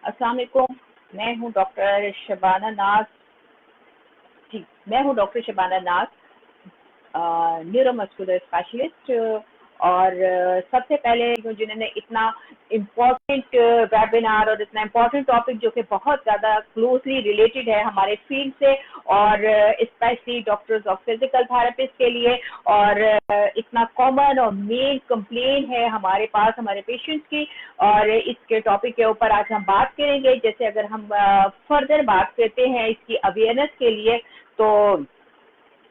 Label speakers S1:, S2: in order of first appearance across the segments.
S1: अस्सलाम वालेकुम। मैं हूँ डॉक्टर शबाना नाज। जी, मैं हूँ डॉक्टर शबाना नाज, न्यूरोमस्कुलर स्पेशलिस्ट। और सबसे पहले जिन्होंने इतना इम्पोर्टेंट वेबिनार और इतना इम्पोर्टेंट टॉपिक जो कि बहुत ज़्यादा क्लोजली रिलेटेड है हमारे फील्ड से और specially doctors of physical therapist के लिए, और इतना कॉमन और मेन कंप्लेन है हमारे पास हमारे पेशेंट्स की, और इसके टॉपिक के ऊपर आज हम बात करेंगे। जैसे अगर हम फर्दर बात करते हैं इसकी अवेयरनेस के लिए, तो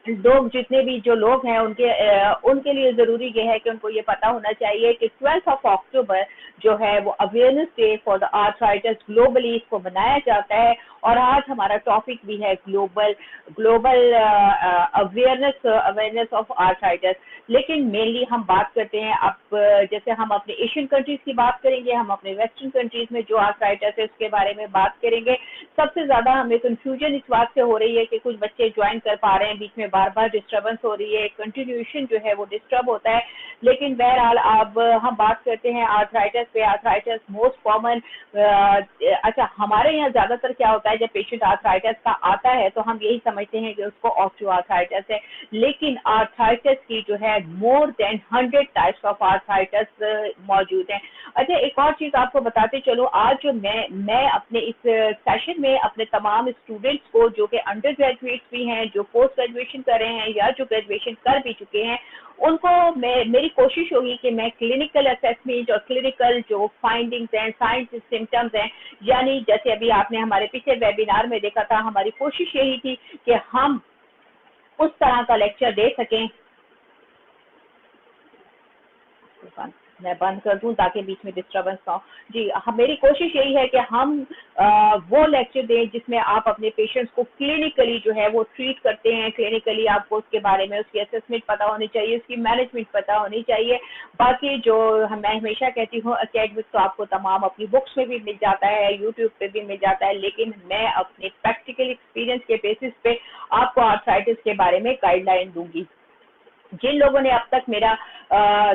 S1: लोग जितने भी जो लोग हैं उनके लिए ज़रूरी ये है कि उनको ये पता होना चाहिए कि 12 अक्टूबर जो है वो awareness day for the arthritis globally इसको मनाया जाता है। और आज हमारा टॉपिक भी है ग्लोबल अवेयरनेस ऑफ आर्थराइटिस। लेकिन मेनली हम बात करते हैं अब जैसे हम अपने एशियन कंट्रीज की बात करेंगे, हम अपने वेस्टर्न कंट्रीज में जो आर्थराइटिस है उसके बारे में बात करेंगे। सबसे ज़्यादा हमें कंफ्यूजन इस बात से हो रही है कि कुछ बच्चे ज्वाइन कर पा रहे हैं, बीच में बार बार डिस्टर्बेंस हो रही है, कंटिन्यूएशन जो है वो डिस्टर्ब होता है। लेकिन बहरहाल अब हम बात करते हैं आर्थराइटिस पे। आर्थराइटिस मोस्ट कॉमन, अच्छा हमारे यहाँ ज़्यादातर क्या होता है, जब पेशेंट आर्थराइटिस का आता है तो हम यही समझते हैं कि उसको ऑस्टियोआर्थराइटिस है, लेकिन आर्थराइटिस की जो है मोर देन 100 टाइप्स ऑफ आर्थराइटिस मौजूद हैं। अच्छा, एक और चीज़ आपको बताते चलो, आज जो मैं अपने इस सेशन में अपने तमाम स्टूडेंट्स को जो कि अंडर ग्रेजुएट्स भी हैं, जो पोस्ट ग्रेजुएशन कर रहे हैं या जो ग्रेजुएशन कर भी चुके हैं, उनको मेरी कोशिश होगी कि मैं क्लिनिकल असेसमेंट और क्लिनिकल जो फाइंडिंग्स हैं, साइंस सिम्टम्स हैं, यानी जैसे अभी आपने हमारे पिछले वेबिनार में देखा था, हमारी कोशिश यही थी कि हम उस तरह का लेक्चर दे सकें। मैं बंद कर दूं ताकि बीच में डिस्टर्बेंस ना हो। जी, मेरी कोशिश यही है कि हम वो लेक्चर दें जिसमें आप अपने पेशेंट्स को क्लिनिकली जो है वो ट्रीट करते हैं। क्लिनिकली आपको उसके बारे में उसकी असेसमेंट पता होनी चाहिए, उसकी मैनेजमेंट पता होनी चाहिए। बाकी जो मैं हमेशा कहती हूँ, एकेडमिक तो आपको तमाम अपनी बुक्स में भी मिल जाता है, यूट्यूब पे भी मिल जाता है, लेकिन मैं अपने प्रैक्टिकल एक्सपीरियंस के बेसिस पे आपको आर्थराइटिस के बारे में गाइडलाइन दूंगी। जिन लोगों ने अब तक मेरा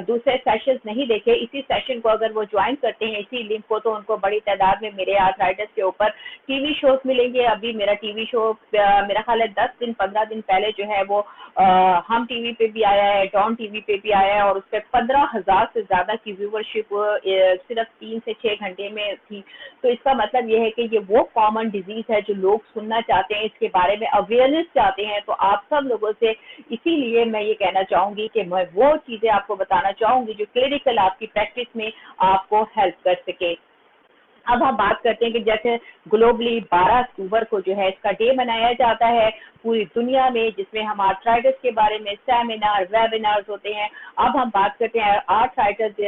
S1: दूसरे सेशंस नहीं देखे, इसी सेशन को अगर वो ज्वाइन करते हैं इसी लिंक को, तो उनको बड़ी तादाद में मेरे आर्थराइटिस के ऊपर टीवी शोज मिलेंगे। अभी मेरा टीवी शो मेरा ख्याल है 10-15 दिन पहले जो है वो हम टीवी पे भी आया है, डॉन टीवी पे भी आया है, और उस पर 15,000 से ज़्यादा की व्यूवरशिप सिर्फ 3 से 6 घंटे में थी। तो इसका मतलब ये है कि ये वो कॉमन डिजीज़ है जो लोग सुनना चाहते हैं, इसके बारे में अवेयरनेस चाहते हैं। तो आप सब लोगों से इसीलिए मैं ये कहना चाहूँगी कि मैं वो चीज़ें आपको बताना चाहूँगी जो क्लिनिकल आपकी प्रैक्टिस में आपको हेल्प कर सके। अब हम बात करते हैं कि जैसे ग्लोबली 12 अक्टूबर को जो है इसका डे मनाया जाता है पूरी दुनिया में, जिसमें हम आर्थराइटिस के बारे में सेमिनार वेबिनार्स होते हैं। अब हम बात करते हैं आर्थराइटिस,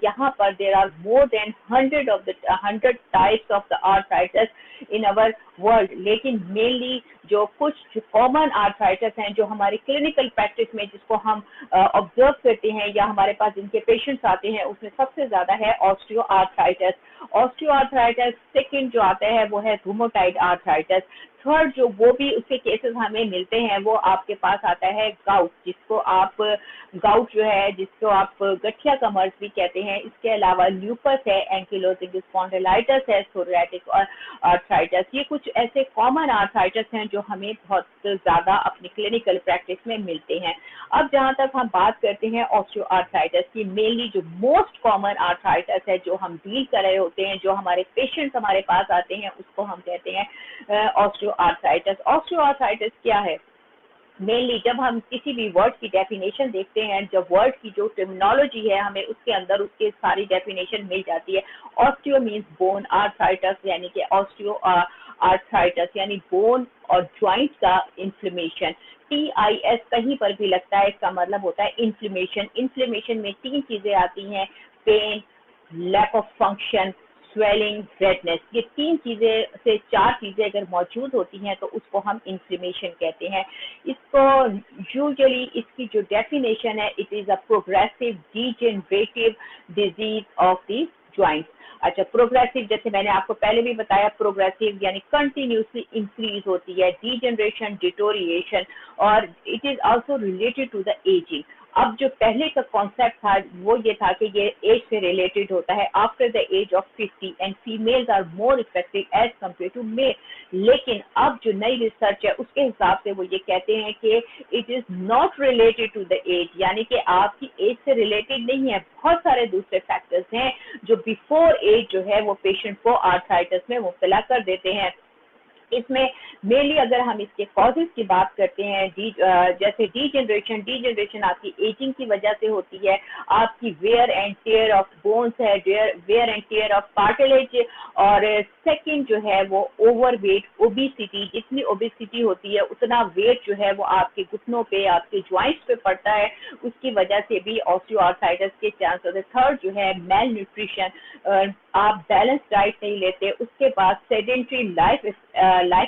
S1: यहाँ पर there are more than 100 types of the arthritis in our world. लेकिन मेनली जो कुछ कॉमन आर्थराइटिस हैं जो हमारी क्लिनिकल प्रैक्टिस में जिसको हम ऑब्जर्व करते हैं या हमारे पास जिनके पेशेंट्स आते हैं, उसमें सबसे ज़्यादा है ऑस्टियोआर्थराइटिस। ऑस्टियोआर्थराइटिस सेकंड जो आता है वो है रूमेटॉइड आर्थराइटिस। थर्ड जो वो भी उसके केसेस हमें मिलते हैं वो आपके पास आता है गाउट, जिसको आप गाउट जो है जिसको आप गठिया का मर्ज भी कहते हैं। इसके अलावा ल्यूपस है, एंकिलोजिंग स्पॉन्डिलाइटिस है, सोरियाटिक आर्थराइटिस। ये कुछ ऐसे कॉमन आर्थराइटिस हैं जो हमें बहुत ज़्यादा अपनी क्लिनिकल प्रैक्टिस में मिलते हैं। अब जहाँ तक हम बात करते हैं ऑस्टियोआर्थराइटिस की, मेनली जो मोस्ट कॉमन आर्थराइटिस है जो हम डील कर रहे होते हैं, जो हमारे पेशेंट्स हमारे पास आते हैं, उसको हम कहते हैं ऑस्टियोआर्थराइटिस। ऑस्टियोआर्थराइटिस क्या है? मेनली जब हम किसी भी वर्ड की डेफिनेशन देखते हैं, जब वर्ड की जो टर्मिनोलॉजी है हमें उसके अंदर उसके सारी डेफिनेशन मिल जाती है। ऑस्टियो मीन्स बोन, आर्थराइटिस यानी कि ऑस्टियो आर्थराइटिस यानी बोन और ज्वाइंट का इन्फ्लेमेशन। TIS कहीं पर भी लगता है, इसका मतलब होता है इन्फ्लेमेशन। इन्फ्लेमेशन में 3 चीजें आती हैं, pain, lack of function, swelling, redness. ये 3 चीजें से 4 चीजें अगर मौजूद होती हैं तो उसको हम इन्फ्लेमेशन कहते हैं। इसको यूजुअली इसकी जो डेफिनेशन है, it is a progressive degenerative disease of the joints. अच्छा, प्रोग्रेसिव जैसे मैंने आपको पहले भी बताया, प्रोग्रेसिव यानी कंटिन्यूसली इंक्रीज होती है, डीजनरेशन डिटोरिएशन, और it is also related to the ageing. अब जो पहले का कॉन्सेप्ट था वो ये था कि ये एज से रिलेटेड होता है, after the age of 50 and females are more effective as compare to male. लेकिन अब जो नई रिसर्च है उसके हिसाब से वो ये कहते हैं कि it is not related to the age, यानी कि आपकी एज से रिलेटेड नहीं है। बहुत सारे दूसरे फैक्टर्स हैं जो बिफोर एज जो है वो पेशेंट को आर्थराइटिस में मुब्तला कर देते हैं। इसमें मेनली अगर हम इसके कॉजेज की बात करते हैं, जैसे डी जनरेशन आपकी एजिंग की वजह से होती है, आपकी wear and tear of bones है, wear and tear of cartilage, और सेकंड जो है वो ओवरवेट, ओबिसिटी, जितनी ओबिसिटी होती है उतना वेट जो है वो आपके घुटनों पे, आपके ज्वाइंट्स पे पड़ता है, उसकी वजह से भी ऑस्टियोआर्थराइटिस के चांस होते हैं। थर्ड जो है मेल न्यूट्रिशन, आप बैलेंस डाइट नहीं लेते। उसके बाद सेडेंट्री लाइफ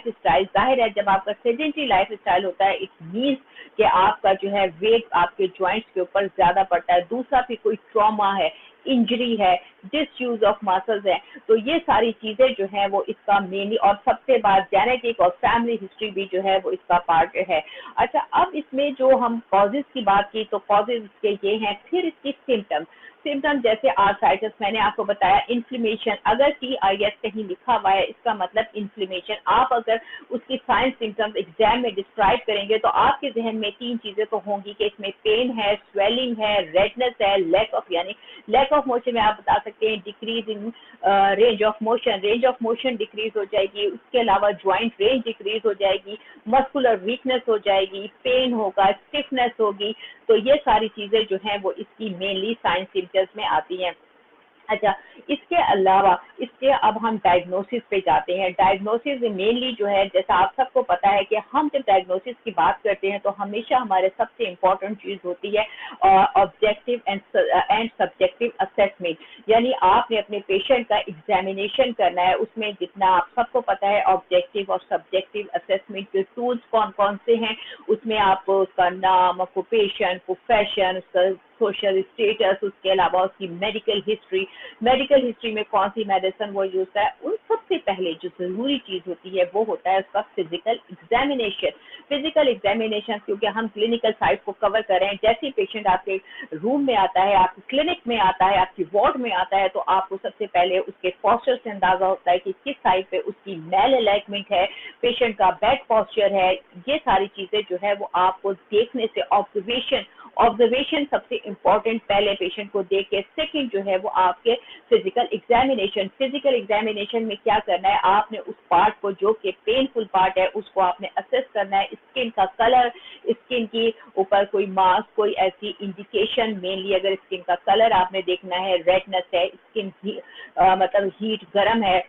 S1: स्टाइल, जाहिर है जब आपका सेडेंट्री लाइफ स्टाइल होता है इट मीन्स कि आपका जो है वेट आपके जॉइंट्स के ऊपर ज्यादा पड़ता है। दूसरा फिर कोई ट्रॉमा है, इंजरी है, डिसयूज ऑफ मसल्स है, तो ये सारी चीजें जो है वो इसका मेनली, और सबसे बाद जेनेटिक और फैमिली हिस्ट्री भी जो है वो इसका पार्ट है। अच्छा, अब इसमें जो हम कॉजेज की बात की तो कॉजेज इसके ये हैं। फिर इसकी सिम्टम जैसे आर्थराइटिस, मैंने आपको बताया, इन्फ्लेमेशन, अगर TIS कहीं लिखा हुआ है इसका मतलब इन्फ्लेमेशन। आप अगर उसकी साइंस सिम्टम्स एग्जाम में डिस्क्राइब करेंगे तो आपके जहन में तीन चीजें तो होंगी कि इसमें पेन है, स्वेलिंग है, रेडनेस है, लैक ऑफ मोशन में आप बता सकते हैं decrease in range of motion decrease हो जाएगी। उसके अलावा ज्वाइंट रेंज डिक्रीज हो जाएगी, मस्कुलर वीकनेस हो जाएगी, पेन होगा, स्टिफनेस होगी। तो ये सारी चीजें जो हैं वो इसकी मेनली साइंस सिम्टम्स में आती हैं। अच्छा, इसके अलावा इसके अब हम डायग्नोसिस पे जाते हैं। डायग्नोसिस मेनली जो है, जैसा आप सबको पता है कि हम जब डायग्नोसिस की बात करते हैं तो हमेशा हमारे सबसे इम्पोर्टेंट चीज होती है ऑब्जेक्टिव एंड सब्जेक्टिव असेसमेंट, यानी आपने अपने पेशेंट का एग्जामिनेशन करना है। उसमें जितना आप सबको पता है ऑब्जेक्टिव और सब्जेक्टिव असेसमेंट के टूल्स कौन कौन से हैं, उसमें आप उसका नाम, ऑक्यूपेशन, प्रोफेशन, उसका सोशल स्टेटस, उसके अलावा उसकी मेडिकल हिस्ट्री में कौन सी मेडिसिन वो यूज है, उन सबसे पहले जो जरूरी चीज होती है वो होता है उसका फिजिकल एग्जामिनेशन। क्योंकि हम क्लिनिकल साइड को कवर कर रहे हैं, जैसे पेशेंट आपके रूम में आता है, आपके क्लिनिक में आता है, आपकी वार्ड में आता है, तो आपको सबसे पहले उसके पॉस्चर से अंदाजा होता है कि किस साइड पे उसकी मेल अलाइनमेंट है, पेशेंट का बेड पॉस्चर है। ये सारी चीजें जो है वो आपको देखने से, ऑब्जर्वेशन सबसे इम्पोर्टेंट, पहले पेशेंट को देख के। सेकंड जो है वो आपके फिजिकल एग्जामिनेशन में क्या करना है, आपने उस पार्ट को जो कि पेनफुल पार्ट है उसको आपने असेस करना है। स्किन का कलर, स्किन की ऊपर कोई मार्क्स, कोई ऐसी इंडिकेशन, मेनली अगर स्किन का कलर आपने देखना है, रेडनेस है, स्किन मतलब हीट, गर्म है,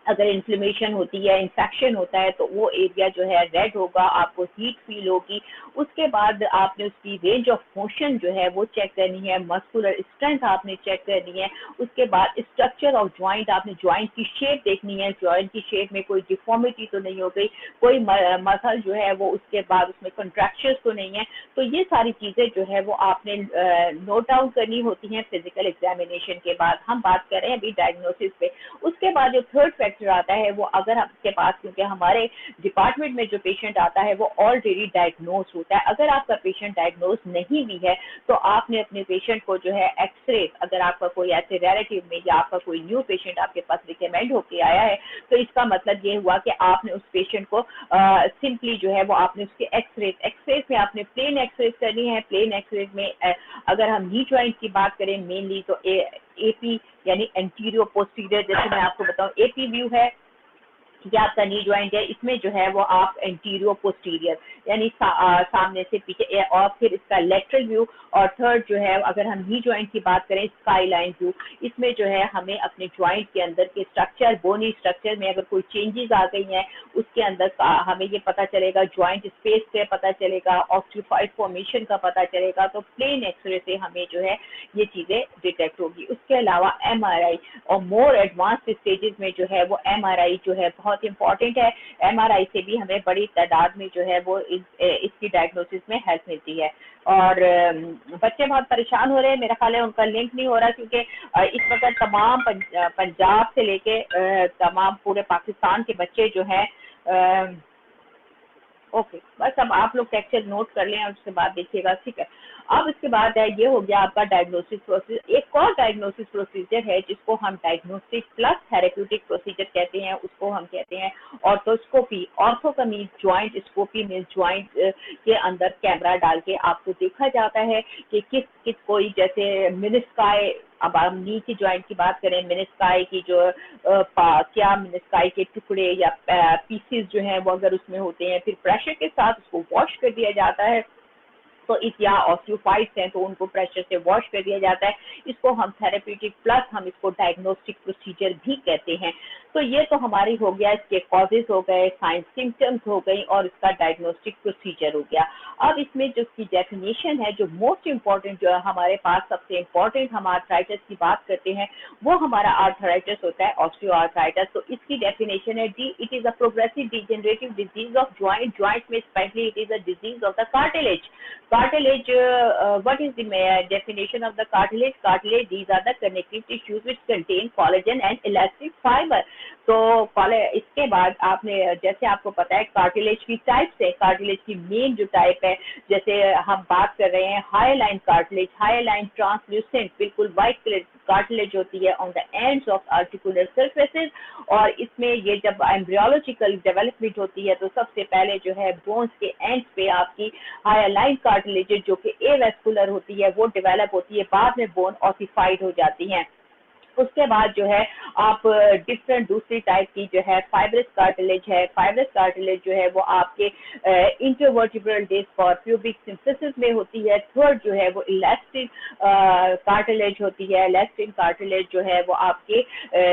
S1: अगर इन्फ्लेमेशन होती है, इन्फेक्शन होता है तो वो एरिया जो है रेड होगा, आपको हीट फील होगी। उसके बाद आपने उसकी रेंज ऑफ मोशन जो है वो चेक करनी है, मस्कुलर स्ट्रेंथ आपने चेक करनी है। उसके बाद स्ट्रक्चर ऑफ ज्वाइंट, आपने ज्वाइंट की शेप देखनी है, ज्वाइंट की शेप में कोई डिफॉर्मिटी तो नहीं हो गई, कोई मसल जो है वो उसके बाद उसमें कंट्रैक्शंस तो नहीं है। तो ये सारी चीजें जो है वो आपने नोट डाउन करनी होती हैं फिजिकल एग्जामिनेशन के बाद। हम बात कर रहे हैं अभी डायग्नोसिस पे। उसके बाद जो थर्ड फैक्टर आता है वो, अगर आपके पास, क्योंकि हमारे डिपार्टमेंट में जो पेशेंट आता है वो ऑलरेडी डायग्नोज होता है, अगर आपका पेशेंट डायग्नोज नहीं भी है तो आपने अपने पेशेंट को जो है एक्सरे, अगर आपका कोई ऐसे रिलेटिव में या आपका कोई न्यू पेशेंट आपके पास रिकमेंड होके आया है तो इसका मतलब ये हुआ कि आपने उस पेशेंट को सिंपली जो है वो आपने उसके एक्सरे में आपने प्लेन एक्सरे करनी है। प्लेन एक्सरे में अगर हम नी जॉइंट की बात करें मेनली तो एपी यानी एंटीरियर पोस्टीरियर, जैसे मैं आपको बताऊं एपी व्यू है या आपका नी जॉइंट है, इसमें जो है वो आप एंटीरियर पोस्टीरियर यानी सामने से पीछे, और फिर इसका लेटरल व्यू, और थर्ड जो है अगर हम नी जॉइंट की बात करें स्काई लाइन व्यू, इसमें जो है हमें अपने जॉइंट के अंदर के स्ट्रक्चर, बोनी स्ट्रक्चर में अगर कोई चेंजेस आ गई हैं उसके अंदर हमें ये पता चलेगा, जॉइंट स्पेस का पता चलेगा, ऑस्टियोफाइड फॉर्मेशन का पता चलेगा। तो प्लेन एक्सरे से हमें जो है ये चीजें डिटेक्ट होगी। उसके अलावा MRI और मोर एडवांस स्टेजेस में जो है वो MRI जो है बहुत इंपॉर्टेंट है। MRI से भी हमें बड़ी तादाद में जो है वो इसकी डायग्नोसिस में हेल्प मिलती है। और बच्चे बहुत परेशान हो रहे हैं, मेरा ख्याल है उनका लिंक नहीं हो रहा, क्योंकि इस वक्त तमाम पंजाब से लेके तमाम पूरे पाकिस्तान के बच्चे जो हैं ओके, बस अब आप लोग टेक्सचर नोट कर लें और उसके बाद देखिएगा, ठीक है। अब इसके बाद है, ये हो गया आपका डायग्नोसिस प्रोसीजर। एक और डायग्नोसिस प्रोसीजर है जिसको हम डायग्नोस्टिक प्लस थेरेप्यूटिक प्रोसीजर कहते हैं, उसको हम कहते हैं ऑर्थोस्कोपी। ऑर्थो का mean joint, scopy mean joint के अंदर कैमरा डाल के आपको देखा जाता है कि किस किस कोई, जैसे मेनिस्काई, अब हम नी की ज्वाइंट की बात करें, मेनिस्काई की जो क्या मेनिस्काई के टुकड़े या पीसेस जो हैं वो अगर उसमें होते हैं, फिर प्रेशर के साथ उसको वॉश कर दिया जाता है। तो इस या ऑस्टियोफाइट्स हैं तो उनको प्रेशर से वॉश कर दिया जाता है। इसको हम थेरेप्यूटिक प्लस हम इसको डायग्नोस्टिक प्रोसीजर भी कहते हैं। तो ये तो हमारी हो गया, इसके कॉजेज हो गए, साइंस सिम्टम्स हो गई और इसका डायग्नोस्टिक प्रोसीजर हो गया। अब इसमें जो इसकी डेफिनेशन है, जो मोस्ट इम्पॉर्टेंट जो है हमारे पास, सबसे इम्पॉर्टेंट हम आर्थराइटिस की बात करते हैं, वो हमारा आर्थराइटिस होता है, ऑस्टियो आर्थराइटिस। तो इसकी डेफिनेशन है डी, it is a progressive degenerative disease of joint, joint में specially it is a disease of the cartilage. Cartilage, what is the definition of the cartilage? Cartilage, these are the connective tissues which contain collagen and elastic fiber. तो इसके बाद आपने, जैसे आपको पता है cartilage की टाइप्स है, कार्टिलेज की मेन जो टाइप है, जैसे हम बात कर रहे हैं हाईलाइन कार्टिलेज, हाईलाइन ट्रांसल्यूसेंट, बिल्कुल व्हाइट कलर कार्टिलेज होती है on the ends of articular surfaces. और इसमें ये जब एम्ब्रियोलॉजिकल डेवलपमेंट होती है तो सबसे पहले जो है बोन्स के एंड्स पे आपकी हाईलाइन कार्टिलेज जो कि एवेस्कुलर होती है वो डेवलप होती है, बाद में बोन ऑसिफाइड हो जाती हैं। उसके बाद जो है आप डिफरेंट दूसरी टाइप की जो है फाइब्रस कार्टिलेज है। फाइब्रस कार्टिलेज जो है वो आपके इंटरवर्टिब्रल डिस्क और प्यूबिक सिम्फिसिस में होती है। थर्ड जो है वो इलास्टिक कार्टिलेज होती है। इलास्टिक कार्टिलेज जो है वो आपके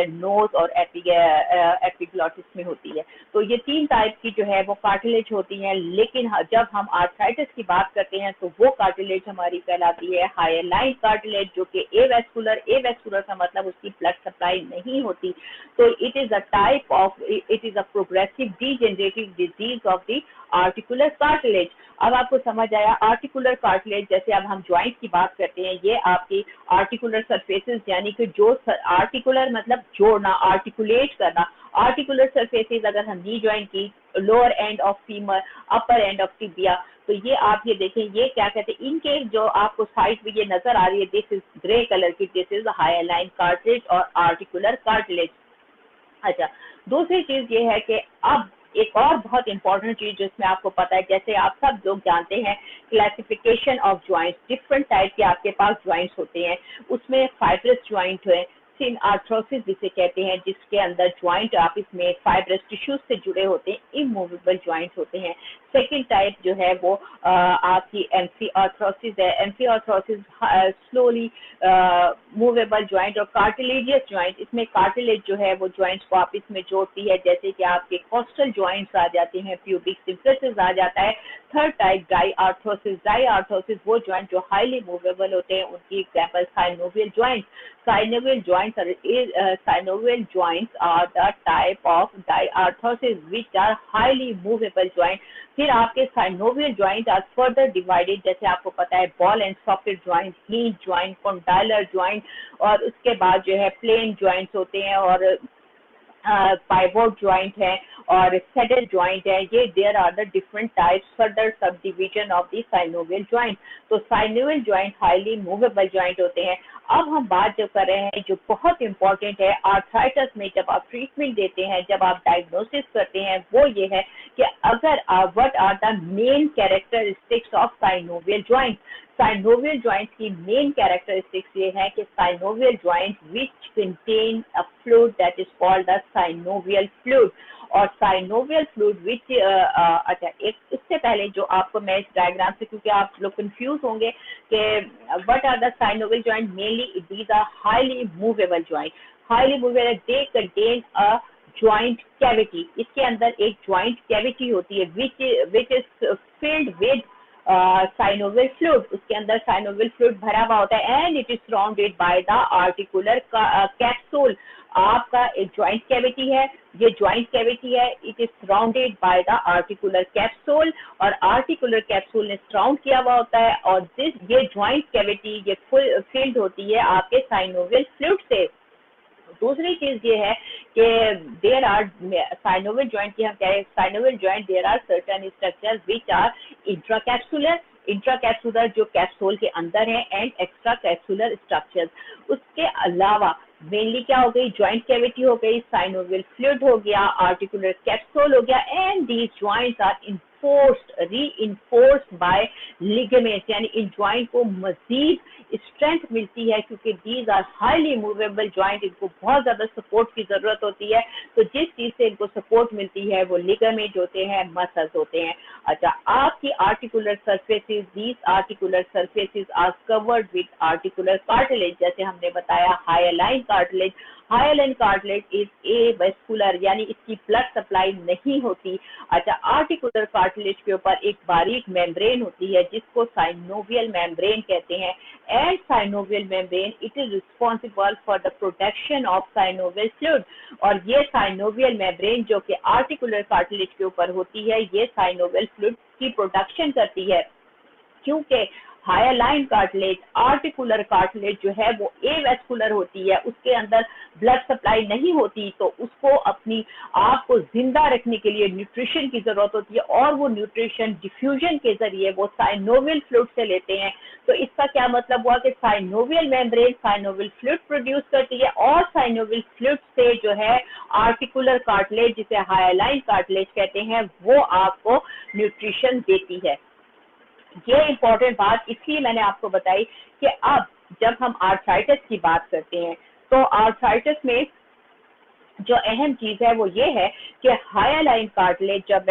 S1: नोज और एपिग्लॉटिस में होती है। तो ये तीन टाइप की जो है वो कार्टिलेज होती हैं। लेकिन जब हम आर्थराइटिस की बात करते हैं तो वो कार्टिलेज हमारी कहलाती है हाईलाइन कार्टिलेज, जो कि एवेस्कुलर, एवेस्कुलर का मतलब उसकी ब्लड सप्लाई नहीं होती। तो it is a type of, it is a progressive degenerative disease of the articular cartilage. अब आपको समझ आया आर्टिकुलर कार्टिलेज, जैसे अब हम ज्वाइंट की बात करते हैं, ये आपकी आर्टिकुलर सरफेसेस, यानी कि जो आर्टिकुलर मतलब जोड़ना, आर्टिकुलेट करना। आर्टिकुलर सरफेसेस अगर हम नी ज्वाइंट की, lower end of femur, upper end of tibia, तो ये आप ये देखें, ये क्या कहते हैं, इनके जो आपको साइड में ये नजर आ रही है, दिस इज ग्रे कलर की, दिस इज हाईलाइन कार्टिलेज और आर्टिकुलर कार्टिलेज। अच्छा, दूसरी चीज ये है कि अब एक और बहुत इंपॉर्टेंट चीज जिसमें आपको पता है, जैसे आप सब लोग जानते हैं classification of joints, different type के आपके पास ज्वाइंट्स होते हैं। उसमें फाइब्रस ज्वाइंट है, सिन आर्थ्रोसिस जिसे कहते हैं, जिसके अंदर ज्वाइंट आप इसमें फाइब्रस टिश्यूज से जुड़े होते हैं, इमूवेबल ज्वाइंट होते हैं। सेकेंड टाइप जो है वो आपकी एम्फी आर्थ्रोसिस है। Amphi arthrosis slowly movable joint और कार्टिलेजियस ज्वाइंट, इसमें कार्टिलेज जो है वो ज्वाइंट्स को आपस में जोड़ती है, जैसे कि आपके कोस्टल ज्वाइंट्स आ जाते हैं, प्यूबिक सिम्फिसिस आ जाता है। Third type diarthrosis, diarthrosis वो ज्वाइंट जो हाईली मूवेबल होते हैं, उनकी example synovial joint. Synovial joints are the type of diarthrosis which are highly movable joint. फिर आपके synovial joint are further divided, जैसे आपको पता है ball and socket joint, hinge joint, condylar joint, और उसके बाद जो है plain joints होते हैं, और पाइवोट ज्वाइंट है और सेडल ज्वाइंट है। ये there are the different types further sub division of the synovial joint. तो synovial joint highly movable joint होते हैं। अब हम बात जो कर रहे हैं जो बहुत इंपॉर्टेंट है आर्थराइटिस में, जब आप ट्रीटमेंट देते हैं, जब आप डायग्नोसिस करते हैं, वो ये है कि अगर what are the main characteristics of synovial joint. Synovial joint की मेन कैरेक्टरिस्टिक्स ये है कि synovial joint which contain a fluid that is called the synovial fluid, और साइनोवियल फ्लूइड विच अच्छा, एक इससे पहले जो आपको मैं इस डायग्राम से, क्योंकि आप लोग कंफ्यूज होंगे कि what are the synovial joint, mainly these are highly movable joint. Highly movable, they contain a joint cavity, इसके अंदर एक ज्वाइंट कैविटी होती है which is filled with synovial fluid, उसके अंदर साइनोवियल फ्लूइड भरा हुआ होता है, and it is surrounded by the articular capsule. आपका एक ज्वाइंट कैविटी है, ये ज्वाइंट कैविटी है, it is surrounded by the articular capsule, और आर्टिकुलर कैप्सूल ने सराउंड किया हुआ होता है, और ये ज्वाइंट कैविटी ये फुल फिल्ड होती है आपके साइनोवियल फ्लूइड से। दूसरी चीज ये है कि देर आर साइनोवियल जॉइंट की हम कह रहे हैं synovial joint there are certain structures which are intracapsular जो कैप्सूल के अंदर है एंड एक्स्ट्रा कैप्सुलर स्ट्रक्चर्स। उसके अलावा मेनली क्या हो गई, जॉइंट कैविटी हो गई, साइनोवियल फ्लूइड हो गया, आर्टिकुलर कैप्सूल हो गया, and these joints are reinforced by ligaments, यानी इन जॉइंट को मजीद स्ट्रेंथ मिलती है क्योंकि these are highly movable joint, इनको बहुत ज्यादा सपोर्ट की जरूरत होती है। तो जिस चीज से इनको सपोर्ट मिलती है वो लिगामेंट होते हैं, मसल्स होते हैं। अच्छा, आपकी articular surfaces, these articular surfaces are covered with articular cartilage, जैसे हमने बताया hyaline cartilage. Hyaline cartilage is avascular, यानी इसकी ब्लड सप्लाई नहीं होती। अच्छा, आर्टिकुलर कार्टिलेज के ऊपर एक बारीक मेम्ब्रेन होती है जिसको साइनोवियल मेम्ब्रेन कहते हैं, and synovial membrane it is responsible for the protection of synovial fluid. और ये साइनोवियल मेम्ब्रेन जो कि आर्टिकुलर कार्टिलेज के ऊपर होती है, ये साइनोवियल फ्लूइड की प्रोडक्शन करती है। क्योंकि हाइलाइन कार्टिलेज, आर्टिकुलर कार्टिलेज जो है वो एवेस्कुलर होती है, उसके अंदर ब्लड सप्लाई नहीं होती, तो उसको अपनी आप को जिंदा रखने के लिए न्यूट्रिशन की जरूरत होती है, और वो न्यूट्रिशन डिफ्यूजन के जरिए वो साइनोवियल फ्लूइड से लेते हैं। तो इसका क्या मतलब हुआ कि synovial membrane synovial fluid produce करती है, और साइनोवियल फ्लूइड से जो है आर्टिकुलर कार्टिलेज, जिसे हाइलाइन कार्टिलेज कहते हैं, वो आपको न्यूट्रिशन देती है। ये इंपॉर्टेंट बात इसलिए मैंने आपको बताई कि अब जब हम आर्थराइटिस की बात करते हैं तो आर्थराइटिस में जो अहम चीज है वो ये है कि हाइलाइन कार्टिलेज जब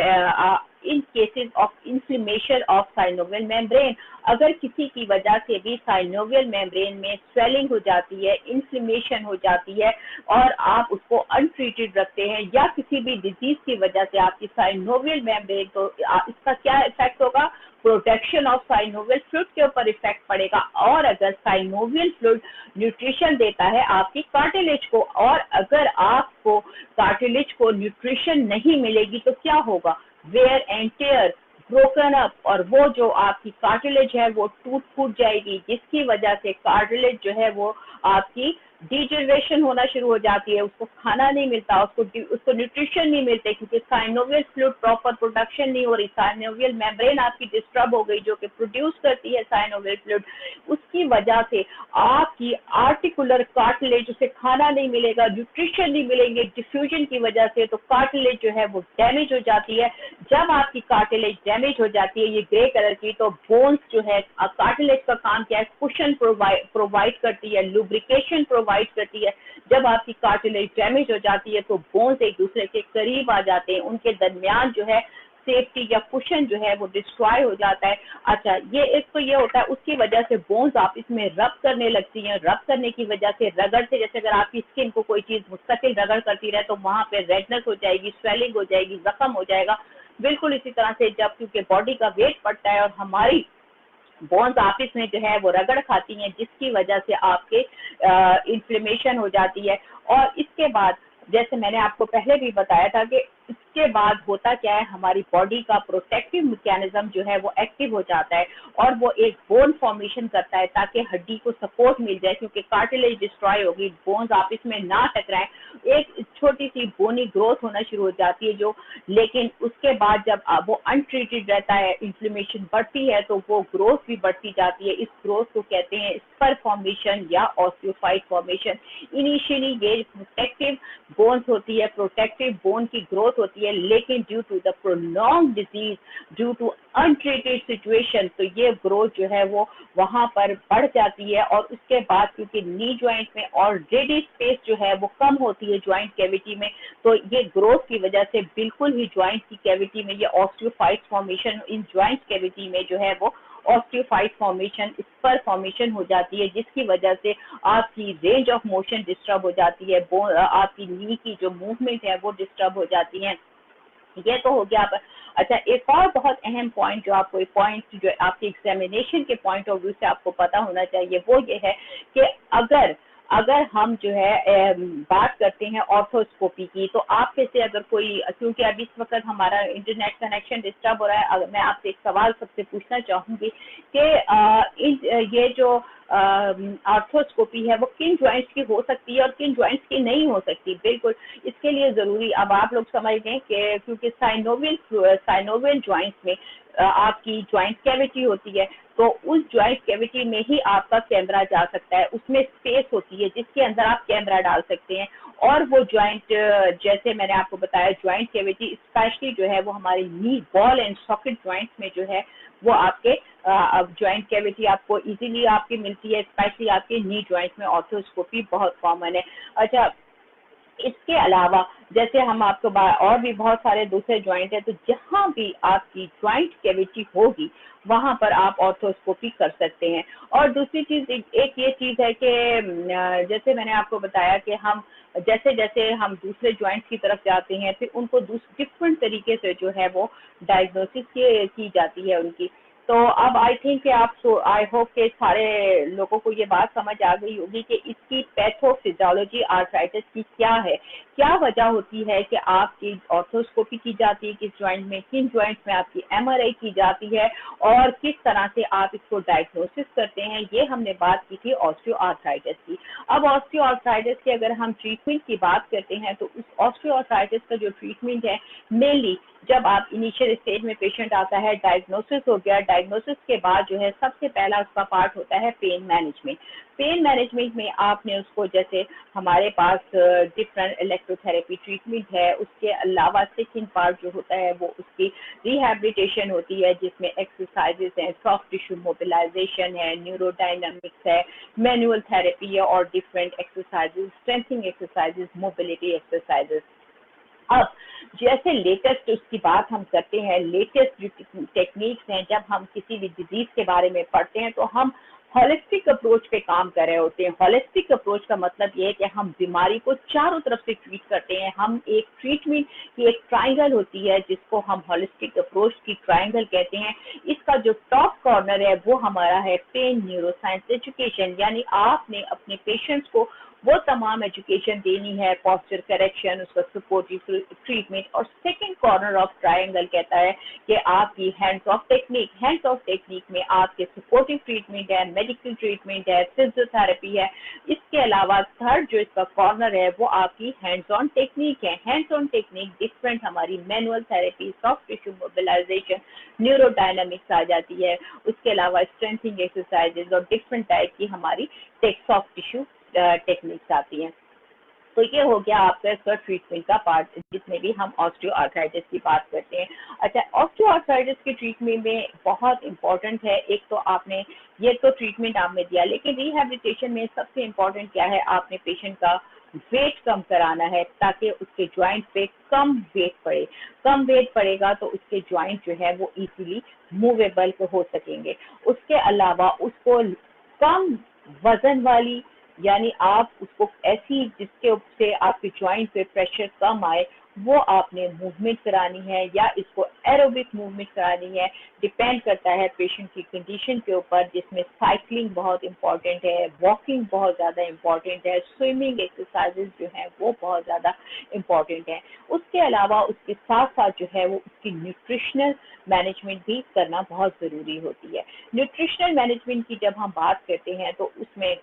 S1: in cases of inflammation of synovial membrane, अगर किसी की वजह से भी साइनोवियल मेम्ब्रेन में स्वेलिंग हो जाती है, इन्फ्लेमेशन हो जाती है, और आप उसको अनट्रीटेड रखते हैं, या किसी भी डिजीज की वजह से आपकी साइनोवियल मेम्ब्रेन, तो इसका क्या इफेक्ट होगा, प्रोटेक्शन ऑफ साइनोवियल फ्लूइड के ऊपर इफेक्ट पड़ेगा। और अगर साइनोवियल फ्लूइड न्यूट्रिशन देता है आपकी कार्टिलेज को, और अगर आपको कार्टिलेज को न्यूट्रिशन नहीं मिलेगी तो क्या होगा, wear and tear, broken up, और वो जो आपकी कार्टिलेज है वो टूट फूट जाएगी, जिसकी वजह से कार्टिलेज जो है वो आपकी डिजेनरेशन होना शुरू हो जाती है, उसको खाना नहीं मिलता, उसको न्यूट्रिशन नहीं मिलते, क्योंकि साइनोवियल फ्लूइड प्रॉपर प्रोडक्शन नहीं हो रही, साइनोवियल मेम्ब्रेन आपकी डिस्टर्ब हो गई जो कि प्रोड्यूस करती है साइनोवियल फ्लूइड, उसकी वजह से आपकी आर्टिकुलर कार्टिलेज, उसे खाना नहीं मिलेगा, न्यूट्रिशन नहीं मिलेंगे डिफ्यूजन की वजह से, तो कार्टिलेज जो है वो डैमेज हो जाती है। जब आपकी कार्टिलेज डैमेज हो जाती है, ये ग्रे कलर की, तो बोन्स जो है, कार्टिलेज का काम क्या है, कुशन प्रोवाइड करती है, लुब्रिकेशन प्रोवाइड करती है। जब आपकी कार्टिलेज डैमेज हो जाती है तो बोन्स एक दूसरे के करीब आ जाते हैं, उनके दरमियान जो है सेफ्टी या कुशन जो है वो डिस्ट्रॉय हो जाता है। अच्छा, ये एक तो ये होता है, उसकी वजह से बोन्स आप इसमें रब करने लगती हैं, रब करने की वजह से, रगड़ से, जैसे अगर आपकी स्किन को कोई चीज मुस्तकिल रगड़ करती रहे तो वहां पे रेडनेस हो जाएगी, स्वेलिंग हो जाएगी, जख्म हो जाएगा। बिल्कुल इसी तरह से जब क्योंकि बॉडी का वेट बढ़ता है और हमारी बोन्स आपस में जो है वो रगड़ खाती हैं, जिसकी वजह से आपके इन्फ्लेमेशन हो जाती है। और इसके बाद जैसे मैंने आपको पहले भी बताया था कि इसके बाद होता क्या है, हमारी बॉडी का प्रोटेक्टिव मैकेनिज्म जो है वो एक्टिव हो जाता है, और वो एक बोन फॉर्मेशन करता है ताकि हड्डी को सपोर्ट मिल जाए, क्योंकि कार्टिलेज डिस्ट्रॉय होगी, बोन्स आपस में ना टकराएं, एक छोटी सी बोनी ग्रोथ होना शुरू हो जाती है जो, लेकिन उसके बाद जब वो अनट्रीटेड रहता है, इन्फ्लेमेशन बढ़ती है, तो वो ग्रोथ भी बढ़ती जाती है। इस ग्रोथ को कहते हैं स्पर फॉर्मेशन या ऑस्टियोफाइट फॉर्मेशन। इनिशियली ये प्रोटेक्टिव बोन्स होती है, प्रोटेक्टिव बोन की ग्रोथ होती है, लेकिन due to the prolong disease, due to untreated situation, तो ये ग्रोथ जो है वो वहां पर बढ़ जाती है। और उसके बाद क्योंकि नी ज्वाइंट में ऑलरेडी स्पेस जो है वो कम होती है ज्वाइंट कैविटी में, तो ये ग्रोथ की वजह से बिल्कुल ही ज्वाइंट की कैविटी में ये ऑस्टियोफाइट फॉर्मेशन, इन ज्वाइंट कैविटी में जो है वो ऑस्टियोफाइट फॉर्मेशन, स्पर फॉर्मेशन हो जाती है, जिसकी वजह से आपकी रेंज ऑफ मोशन डिस्टर्ब हो जाती है, आपकी नी की जो मूवमेंट है वो डिस्टर्ब हो जाती है। ये तो हो गया आप। अच्छा, एक और बहुत अहम पॉइंट जो आपको, एक पॉइंट जो आपके एग्जामिनेशन के पॉइंट ऑफ व्यू से आपको पता होना चाहिए, वो ये है कि अगर हम जो है बात करते हैं ऑर्थोस्कोपी की, तो आपके से अगर कोई, क्योंकि अभी इस वक्त हमारा इंटरनेट कनेक्शन डिस्टर्ब हो रहा है, मैं आपसे एक सवाल सबसे पूछना चाहूंगी कि ये जो आर्थ्रोस्कोपी है वो किन जॉइंट्स की हो सकती है और किन जॉइंट्स की नहीं हो सकती। बिल्कुल इसके लिए ज़रूरी अब आप लोग समझ लें कि क्योंकि साइनोवियल जॉइंट्स में आपकी जॉइंट कैविटी होती है, तो उस जॉइंट कैविटी में ही आपका कैमरा जा सकता है, उसमें स्पेस होती है जिसके अंदर आप कैमरा डाल सकते हैं। और वो जॉइंट जैसे मैंने आपको बताया जॉइंट कैविटी स्पेशली जो है वो हमारे नी बॉल एंड सॉकेट जॉइंट्स में जो है वो आपके जॉइंट कैविटी आपको इजीली आपकी मिलती है, स्पेशली आपके नी जॉइंट में ऑर्थोस्कोपी बहुत कॉमन है। अच्छा, इसके अलावा जैसे हम आपको और भी बहुत सारे दूसरे जॉइंट है, तो जहाँ भी आपकी जॉइंट कैविटी होगी वहां पर आप ऑर्थोस्कोपी कर सकते हैं। और दूसरी चीज एक ये चीज है कि जैसे मैंने आपको बताया कि हम जैसे जैसे हम दूसरे जॉइंट्स की तरफ जाते हैं फिर उनको डिफरेंट तरीके से जो है वो डायग्नोसिस की जाती है उनकी। तो अब आई थिंक कि आप आई होप के सारे लोगों को ये बात समझ आ गई होगी कि इसकी पैथोफिजियोलॉजी आर्थराइटिस की क्या है, क्या वजह होती है कि आपकी ऑर्थोस्कोपी की जाती है किस जॉइंट में, किन जॉइंट्स में आपकी एमआरआई की जाती है और किस तरह से आप इसको डायग्नोसिस करते हैं। ये हमने बात की थी ऑस्टियोआर्थराइटिस की। अब ऑस्टियोआर्थराइटिस की अगर हम ट्रीटमेंट की बात करते हैं तो उस ऑस्टियोआर्थराइटिस का जो ट्रीटमेंट है मेनली जब आप इनिशियल स्टेज में पेशेंट आता है, डायग्नोसिस हो गया, डायग्नोसिस के बाद जो है सबसे पहला उसका पार्ट होता है पेन मैनेजमेंट। पेन मैनेजमेंट में आपने उसको जैसे हमारे पास डिफरेंट इलेक्ट्रोथेरेपी ट्रीटमेंट है, उसके अलावा सेकंड पार्ट जो होता है वो उसकी रिहैबिलिटेशन होती है जिसमें एक्सरसाइजेस हैं, सॉफ्ट टिश्यू मोबिलाइजेशन है, न्यूरोडायनामिक्स है, मैनुअल थेरेपी है और different exercises, strengthening exercises, mobility exercises. अब जैसे लेटेस्ट उसकी बात हम करते हैं, लेटेस्ट जो टेक्निक्स हैं, जब हम किसी भी डिजीज के बारे में पढ़ते हैं तो हम होलिस्टिक अप्रोच पे काम कर रहे होते हैं। होलिस्टिक अप्रोच का मतलब ये है कि हम बीमारी को चारों तरफ से ट्रीट करते हैं। हम एक ट्रीटमेंट की एक ट्रायंगल होती है जिसको हम होलिस्टिक अप्रोच की ट्रायंगल कहते हैं। इसका जो टॉप कॉर्नर है वो हमारा है पेन न्यूरोसाइंस एजुकेशन, यानी आपने अपने पेशेंट्स को वो तमाम एजुकेशन देनी है, पॉस्चर करेक्शन, उसका सपोर्टिव ट्रीटमेंट। और सेकंड कॉर्नर ऑफ ट्रायंगल कहता है कि आपकी हैंड्स ऑफ टेक्निक में आपके सपोर्टिव ट्रीटमेंट है, मेडिकल ट्रीटमेंट है, फिजियोथेरेपी है। इसके अलावा थर्ड जो इसका कॉर्नर है वो आपकी हैंड्स ऑन टेक्निक है। हैंड्स ऑन टेक्निक डिफरेंट हमारी manual therapy, soft tissue mobilisation, neurodynamics आ जाती है। उसके अलावा स्ट्रेंथनिंग एक्सरसाइजेज और डिफरेंट टाइप की हमारी सॉफ्ट टिश्यू टेक्निक्स आती हैं। तो ये हो गया आपका इसका ट्रीटमेंट का पार्ट जिसमें भी हम ऑस्टियोआर्थराइटिस की बात करते हैं। अच्छा, ऑस्टियोआर्थराइटिस के ट्रीटमेंट में बहुत इंपॉर्टेंट है, एक तो आपने ये तो ट्रीटमेंट आपने दिया, लेकिन रिहैबिलिटेशन में सबसे इम्पोर्टेंट क्या है, आपने पेशेंट का वेट कम कराना है ताकि उसके ज्वाइंट पे कम वेट पड़े। कम वेट पड़ेगा तो उसके ज्वाइंट जो है वो इजीली मूवेबल हो सकेंगे। उसके अलावा उसको कम वजन वाली, यानी आप उसको ऐसी जिसके से आपके ज्वाइंट पे प्रेशर कम आए वो आपने मूवमेंट करानी है या इसको एरोबिक मूवमेंट करानी है। डिपेंड करता है पेशेंट की कंडीशन के ऊपर, जिसमें साइकिलिंग बहुत इंपॉर्टेंट है, वॉकिंग बहुत ज़्यादा इंपॉर्टेंट है, स्विमिंग एक्सरसाइजेज जो हैं वो बहुत ज़्यादा इंपॉर्टेंट है। उसके अलावा उसके साथ साथ जो है वो उसकी न्यूट्रिशनल मैनेजमेंट भी करना बहुत ज़रूरी होती है। न्यूट्रिशनल मैनेजमेंट की जब हम बात करते हैं तो उसमें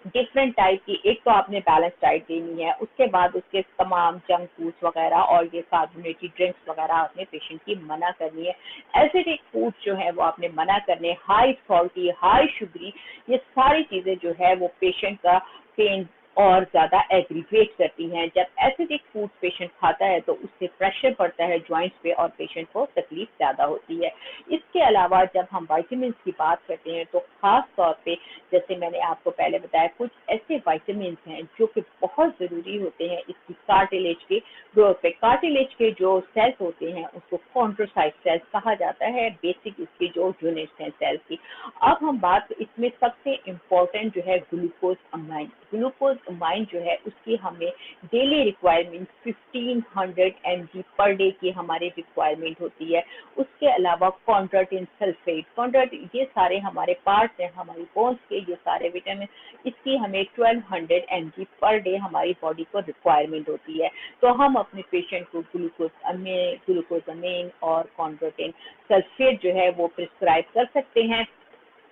S1: डिफरेंट टाइप की, एक तो आपने बैलेंस डाइट देनी है, उसके बाद उसके तमाम जंक फूड्स वगैरह और ये कार्बोनेटेड ड्रिंक्स वगैरह आपने पेशेंट की मना करनी है। एसिडिक फूड जो है वो आपने मना करने, हाई सॉल्टी, हाई शुगरी, ये सारी चीज़ें जो है वो पेशेंट का पेन और ज़्यादा एग्रीवेट करती हैं। जब एसिडिक फूड पेशेंट खाता है तो उससे प्रेशर पड़ता है जॉइंट्स पे और पेशेंट को तकलीफ ज़्यादा होती है। इसके अलावा जब हम वाइटामिन की बात करते हैं तो ख़ास तौर पे जैसे मैंने आपको पहले बताया कुछ ऐसे वाइटामिन हैं जो कि बहुत ज़रूरी होते हैं इसकी कार्टिलेज के ग्रोथ पे। कार्टिलेज के जो सेल्स होते हैं उसको कॉन्ड्रोसाइट सेल्स कहा जाता है, बेसिक इसकी जो यूनिट्स हैं सेल्स की। अब हम बात, इसमें सबसे इम्पोर्टेंट जो है ग्लूकोज अमाइन। ग्लूकोज अमाइन जो है उसकी हमें daily requirement 1500 mg per day की हमारी रिक्वायरमेंट होती है। उसके अलावा कॉन्ड्रोटिन सल्फेट, कॉन्ड्रोटिन, ये सारे हमारे पार्ट्स हैं हमारी बोन्स के, ये सारे विटामिन, इसकी हमें 1200 mg पर डे हमारी बॉडी को रिक्वायरमेंट होती है। तो हम अपने पेशेंट को ग्लूकोज अमीन और कॉन्ड्रोटिन सल्फेट जो है वो प्रिस्क्राइब कर सकते हैं।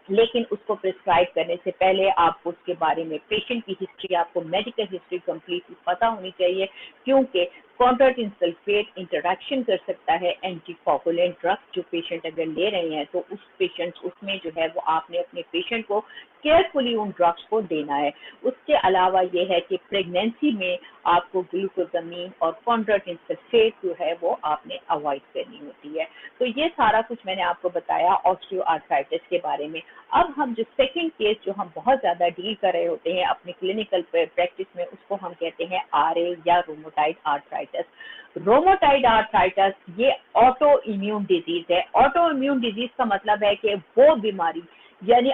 S1: लेकिन उसको प्रिस्क्राइब करने से पहले आपको उसके बारे में पेशेंट की हिस्ट्री, आपको मेडिकल हिस्ट्री कंप्लीटली पता होनी चाहिए, क्योंकि कॉन्ट्राटिन सल्फेट इंटरेक्शन कर सकता है एंटीकोगुलेंट ड्रग्स जो पेशेंट अगर ले रहे हैं, तो उस पेशेंट उसमें जो है वो आपने अपने पेशेंट को केयरफुली उन ड्रग्स को देना है। उसके अलावा ये है कि प्रेगनेंसी में आपको ग्लूकोजामीन और कॉन्ट्राटिन सल्फेट जो है वो आपने अवॉइड करनी होती है। तो ये सारा कुछ मैंने आपको बताया ऑस्टियोआर्थराइटिस के बारे में। अब हम जो सेकंड केस जो हम बहुत ज़्यादा डील कर रहे होते हैं अपनी क्लिनिकल प्रैक्टिस में, उसको हम कहते हैं आरए या रोमोटाइड आर्थराइटिस। रोमोटाइड आर्थराइटिस ये ऑटो इम्यून डिजीज है। ऑटो इम्यून डिजीज का मतलब है कि वो बीमारी, यानी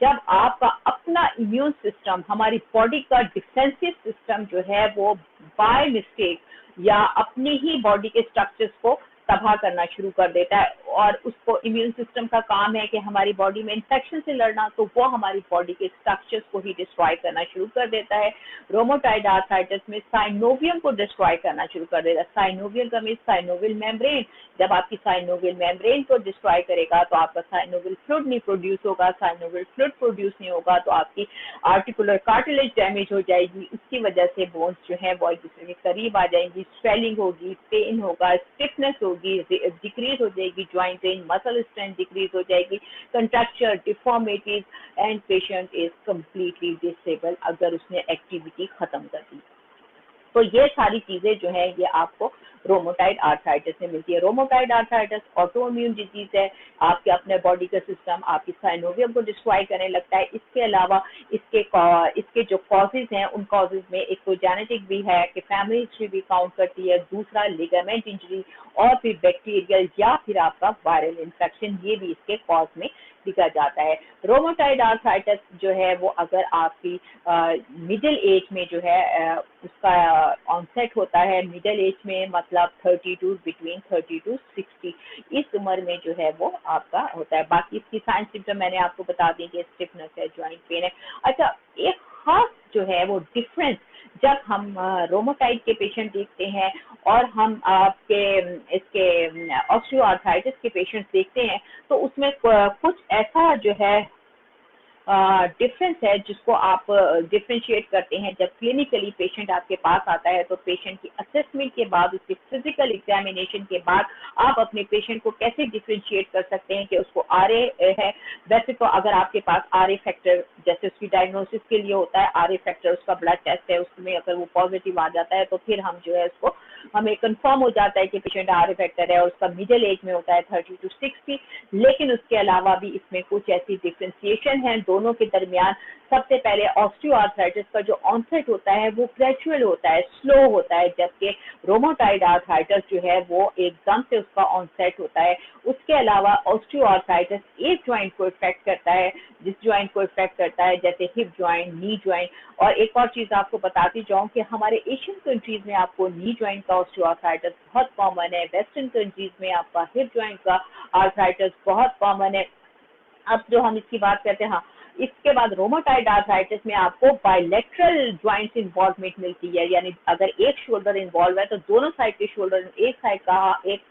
S1: जब आपका अपना इम्यून सिस्टम, हमारी बॉडी का डिफेंसिव सिस्टम जो है वो बाय मिस्टेक या अपनी ही बॉडी के स्ट्रक्चर्स को तबाह करना शुरू कर देता है, और उसको इम्यून सिस्टम का काम है कि हमारी बॉडी में इन्फेक्शन से लड़ना, तो वो हमारी बॉडी के स्ट्रक्चर्स को ही डिस्ट्रॉय करना शुरू कर देता है। रोमोटाइड आर्थराइटिस में साइनोवियम को डिस्ट्रॉय करना शुरू कर देता है। साइनोवियल का मीन साइनोवियल मेम्ब्रेन, जब आपकी साइनोवियल मेम्ब्रेन को डिस्ट्रॉय करेगा तो आपका साइनोवियल फ्लूइड नहीं प्रोड्यूस होगा। साइनोवियल फ्लूइड प्रोड्यूस नहीं होगा तो आपकी आर्टिकुलर कार्टिलेज डैमेज हो जाएगी। उसकी वजह से बोन्स जो है वो एक दूसरे के करीब आ जाएंगी, स्वेलिंग होगी, पेन होगा, स्टिफनेस होगी, डिक्रीज हो जाएगी joint pain, muscle strength decrease हो जाएगी, contracture, deformities, and patient is completely disable अगर उसने एक्टिविटी खत्म कर दी। तो ये सारी चीजें जो है ये आपको रोमोटाइड आर्थराइटिस में मिलती है। Rheumatoid arthritis auto immune disease है, आपके अपने बॉडी का सिस्टम आपकी साइनोवियम को डिस्ट्रॉय करने लगता है। इसके अलावा इसके जो कॉजेज हैं, उन कॉजेज में एक तो जेनेटिक भी है कि फैमिली हिस्ट्री भी काउंट करती है, दूसरा लिगामेंट इंजरी, और फिर बैक्टीरियल या फिर आपका वायरल इन्फेक्शन, ये भी इसके कॉज में दिखा जाता है। रोमोटाइड आर्थराइटिस जो है वो अगर आपकी मिडिल एज में जो है उसका ऑनसेट होता है, मिडिल एज में मतलब 32 बिटवीन 30 टू 60 इस उम्र में जो है वो आपका होता है। बाकी इसकी साइन सिम्टम मैंने आपको बता दी कि स्टिफनेस है, जॉइंट पेन है। अच्छा, एक खास जो है वो डिफरेंस जब हम रोमोटाइड के पेशेंट देखते हैं और हम आपके इसके ऑस्टियोआर्थराइटिस के पेशेंट देखते हैं, तो उसमें कुछ ऐसा जो है डिफरेंस है जिसको आप डिफ्रेंशिएट करते हैं। जब क्लिनिकली पेशेंट आपके पास आता है तो पेशेंट की असेसमेंट के बाद, उसकी फिजिकल एग्जामिनेशन के बाद आप अपने पेशेंट को कैसे डिफ्रेंशिएट कर सकते हैं कि उसको आरए है। वैसे तो अगर आपके पास आरए फैक्टर, जैसे उसकी डायग्नोसिस के लिए होता है आरए फैक्टर, उसका ब्लड टेस्ट है, उसमें अगर वो पॉजिटिव आ जाता है तो फिर हम जो है उसको हमें कंफर्म हो जाता है कि पेशेंट आरए फैक्टर है, और उसका मिडिल एज में होता है 30 टू 60। लेकिन उसके अलावा भी इसमें कुछ ऐसी डिफ्रेंसिएशन है दोनों के दरमियान। सबसे पहले ऑस्टियोआर्थराइटिस का जो ऑनसेट होता है वो ग्रेजुअल होता है, स्लो होता है, जबकि रोमोटाइड आर्थराइटिस जो है वो एकदम से उसका ऑनसेट होता है। उसके अलावा ऑस्टियोआर्थराइटिस एक ज्वाइंट को इफेक्ट करता है, जिस ज्वाइंट को इफेक्ट करता है जैसे हिप ज्वाइंट, नी ज्वाइंट। और एक और चीज आपको बताती जाऊं कि हमारे एशियन कंट्रीज में आपको नी ज्वाइंट का ऑस्टियोआर्थराइटिस बहुत कॉमन है, वेस्टर्न कंट्रीज में आपका हिप ज्वाइंट का आर्थराइटिस बहुत कॉमन है। अब जो हम इसकी बात करते हैं, हाँ, इसके बाद रोमोटाइड आर्थराइटिस में आपको बायलैटरल ज्वाइंट्स इन्वॉल्वमेंट मिलती है, यानी अगर एक शोल्डर इन्वॉल्व है तो दोनों साइड के शोल्डर, एक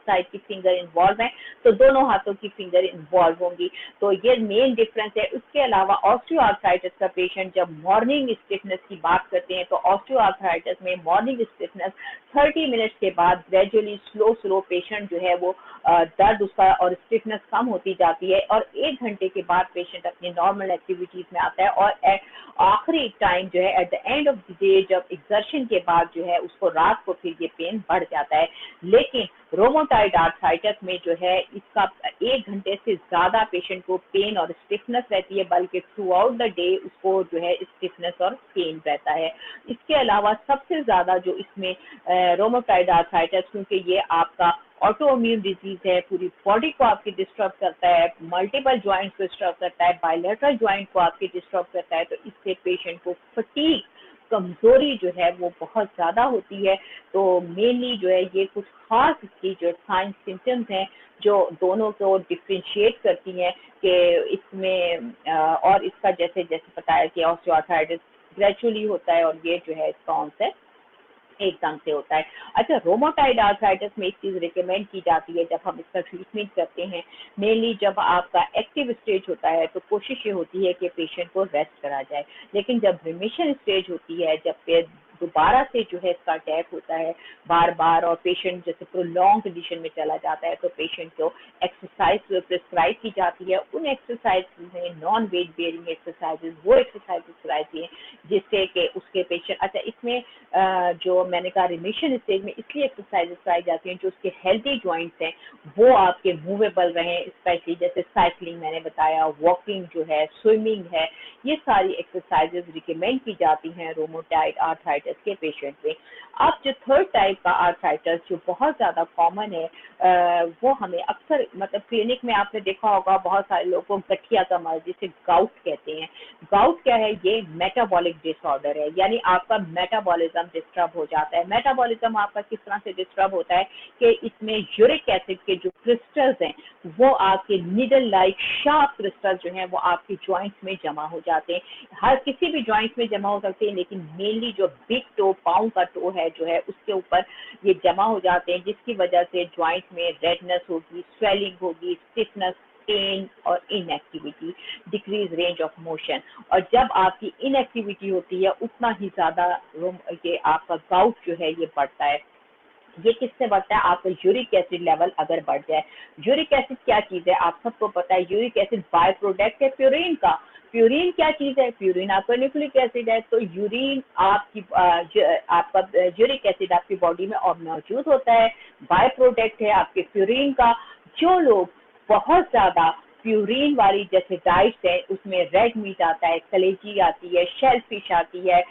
S1: साइड की फिंगर इन्वॉल्व है तो दोनों हाथों की फिंगर इन्वॉल्व होंगी। तो ये मेन डिफरेंस है। उसके अलावा ऑस्टियोआर्थराइटिस का पेशेंट जब मॉर्निंग स्टिफनेस की बात करते हैं तो ऑस्टियोआर्थराइटिस में मॉर्निंग स्टिफनेस 30 मिनट्स के बाद ग्रेजुअली स्लो पेशेंट जो है वो दर्द उसका और स्टिफनेस कम होती जाती है, और 1 घंटे के बाद पेशेंट अपनी नॉर्मल एक्टिविटीज में आता है। और आखिरी टाइम जो है at the end of the day, जब एक्सर्शन के बाद जो है उसको रात को फिर ये पेन बढ़ जाता है। लेकिन रोमोटाइड आर्थराइटिस में जो है इसका 1 घंटे से ज्यादा पेशेंट को पेन और स्टिफनेस रहती है, बल्कि थ्रू आउट द डे उसको जो है स्टिफनेस और पेन रहता है। इसके अलावा सबसे ज्यादा जो इसमें रोमोटाइड आर्थराइटिस, क्योंकि ये आपका ऑटो इम्यून डिजीज है, पूरी बॉडी को आपकी डिस्टर्ब करता है, मल्टीपल ज्वाइंट्स को डिस्टर्ब करता है, बायलैटरल ज्वाइंट को आपकी डिस्टर्ब करता है, तो इससे पेशेंट को फटीग, कमजोरी जो है वो बहुत ज्यादा होती है। तो मेनली जो है ये कुछ खास इसकी जो साइन सिम्टम्स हैं जो दोनों को डिफ्रेंशिएट करती हैं कि इसमें और इसका जैसे जैसे बताया कि ऑस्टियोआर्थराइटिस ग्रेजुअली होता है और ये जो है इसका ऑनसेट एकदम से होता है। अच्छा, रोमाटाइड आर्थराइटिस में एक चीज़ रिकमेंड की जाती है जब हम इसका ट्रीटमेंट करते हैं, मेनली जब आपका एक्टिव स्टेज होता है तो कोशिश ये होती है कि पेशेंट को रेस्ट करा जाए, लेकिन जब रिमिशन स्टेज होती है, जब पे दोबारा से जो है इसका अटैक होता है बार बार और पेशेंट जैसे प्रोलॉन्ग कंडीशन में चला जाता है, तो पेशेंट को एक्सरसाइज प्रिस्क्राइब की जाती है। उन एक्सरसाइज में नॉन वेट बेयरिंग एक्सरसाइजेज, वो एक्सरसाइजेज कराती हैं जिससे कि उसके पेशेंट, अच्छा इसमें जो मैंने कहा रिमिशन स्टेज में इसलिए एक्सरसाइजेस कराई जाती हैं जो उसके हेल्दी जॉइंट्स हैं वो आपके मूवेबल रहें, स्पेशली जैसे साइकिलिंग मैंने बताया, वॉकिंग जो है, स्विमिंग है, ये सारी एक्सरसाइजेज रिकमेंड की जाती हैं रोमाटाइड आर्थराइटिस के पेशेंट में। अब जो थर्ड टाइप का आर्थराइटिस जो बहुत ज़्यादा कॉमन है, वो हमें अक्सर मतलब क्लिनिक में आपने देखा होगा बहुत सारे लोगों को गठिया का मर्ज जिसे गाउट कहते हैं। गाउट क्या है? ये मेटाबॉलिक डिसऑर्डर है, यानी आपका मेटाबॉलिज्म डिस्टर्ब हो जाता है। मेटाबॉलिज्म आपका किस तरह से डिस्टर्ब होता है कि इसमें यूरिक एसिड के जो क्रिस्टल्स हैं वो आपके नीडल लाइक शार्प क्रिस्टल जो हैं वो आपके जॉइंट्स में जमा हो जाते हैं। हर किसी भी जॉइंट्स में जमा हो सकते हैं, लेकिन मेनली जो बिग टो, पाँव का टो है जो है उसके ऊपर ये जमा हो जाते हैं, जिसकी वजह से जॉइंट में रेडनेस होगी, स्वेलिंग होगी, स्टिफनेस, पेन और inactivity, decrease range of motion. और जब आपकी इनएक्टिविटी होती है उतना ही ज़्यादा ये आपका गाउट जो है ये बढ़ता है। ये किससे बढ़ता है? आपका यूरिक एसिड लेवल अगर बढ़ जाए। यूरिक एसिड क्या चीज़ है? आप सबको पता है, यूरिक एसिड बाय प्रोडक्ट है प्यूरिन का। प्यूरिन क्या चीज़ है? प्यूरिन आपका न्यूक्लिक एसिड है। तो यूरिन आपकी आपका यूरिक एसिड आपकी बॉडी में और मौजूद होता है, बाय प्रोडक्ट है आपके प्यूरिन का। जो लोग बहुत ज़्यादा प्यूरिन वाली जैसे डाइट है उसमें रेड मीट आता है, कलेजी आती है, शेल फिश आती है,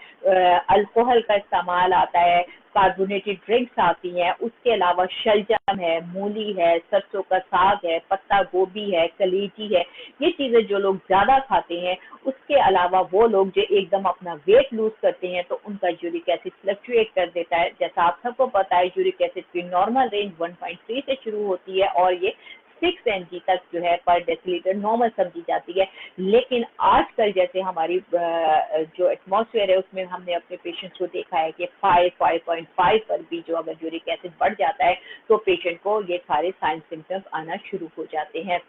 S1: अल्कोहल का इस्तेमाल आता है, कार्बोनेटेड ड्रिंक्स आती हैं, उसके अलावा शलजम है, मूली है, सरसों का साग है, पत्ता गोभी है, कलेजी है, ये चीज़ें जो लोग ज़्यादा खाते हैं, उसके अलावा वो लोग जो एकदम अपना वेट लूज करते हैं तो उनका यूरिक एसिड फ्लक्चुएट कर देता है। जैसा आप सबको पता है यूरिक एसिड की नॉर्मल रेंज 1.3 से शुरू होती है और ये 6 mg तक जो है पर डेसीलीटर नॉर्मल समझी जाती है। लेकिन आजकल जैसे हमारी जो एटमॉस्फेयर है उसमें हमने अपने पेशेंट्स को देखा है कि 5.5 पर भी जो अगर यूरिक एसिड बढ़ जाता है तो पेशेंट को ये सारे साइन सिम्टम्स आना शुरू हो जाते हैं।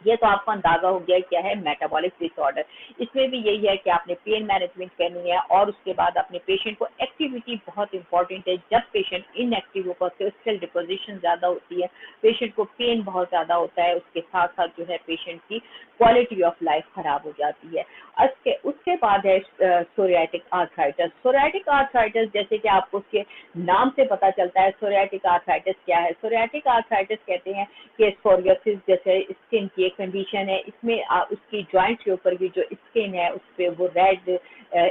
S1: ये तो आपको अंदाजा हो गया क्या है मेटाबॉलिक डिसऑर्डर। इसमें भी यही है कि आपने पेन मैनेजमेंट करनी है और उसके बाद अपने पेशेंट को एक्टिविटी बहुत इंपॉर्टेंट है। जब पेशेंट इनएक्टिव होगा, क्रिस्टल डिपोजिशन ज़्यादा होती है, पेशेंट को पेन बहुत ज़्यादा होता है, उसके साथ साथ जो है पेशेंट की क्वालिटी ऑफ लाइफ खराब हो जाती है। उसके बाद है सोरियाटिक आर्थराइटिस। सोरियाटिक आर्थराइटिस जैसे कि आपको उसके नाम से पता चलता है, सोरियाटिक आर्थराइटिस क्या है? सोरियाटिक आर्थराइटिस कहते हैं कि सोरियासिस जैसे स्किन की एक कंडीशन है, इसमें उसकी जॉइंट्स के ऊपर की जो स्किन है उस पर वो रेड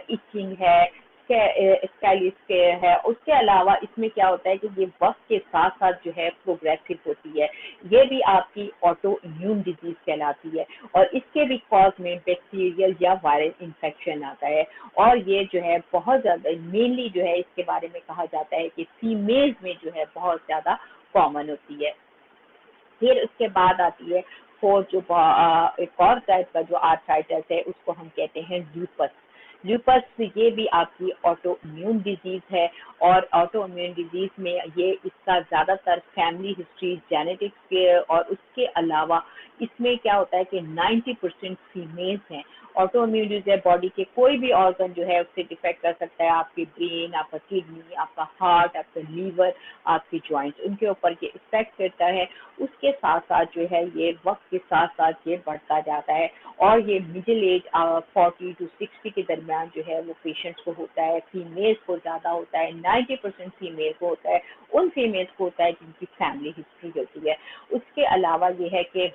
S1: इचिंग है, स्कैलिस के है। उसके अलावा इसमें क्या होता है कि ये वक्त के साथ साथ जो है प्रोग्रेसिव होती है। ये भी आपकी ऑटो इम्यून डिजीज कहलाती है और इसके भी कॉज में बैक्टीरियल या वायरल इन्फेक्शन आता है। और ये जो है बहुत ज़्यादा मेनली जो है इसके बारे में कहा जाता है कि फीमेल्स में जो है बहुत ज़्यादा कॉमन होती है। फिर उसके बाद आती है फोर जो एक और टाइप का जो आर्थराइटिस है उसको हम कहते हैं ल्यूपस। ल्यूपस ये भी आपकी ऑटो इम्यून डिजीज है और ऑटो इम्यून डिजीज में ये इसका ज़्यादातर फैमिली हिस्ट्री, जेनेटिक्स के और उसके अलावा इसमें क्या होता है कि 90% फीमेल्स हैं। ऑटो इम्यून डिजीज है, बॉडी के कोई भी ऑर्गन जो है उससे डिफेक्ट कर सकता है, आपकी ब्रेन, आपका किडनी, आपका हार्ट, आपका लीवर, आपकी जॉइंट्स, उनके ऊपर ये इफेक्ट करता है। उसके साथ साथ जो है ये वक्त के साथ साथ ये बढ़ता जाता है और ये मिडिल एज 40 to 60 के दरमियान जो है वो पेशेंट्स को होता है। फीमेल्स को ज़्यादा होता है, 90% फीमेल को होता है, उन फीमेल्स को होता है जिनकी फैमिली हिस्ट्री होती है। उसके अलावा ये है कि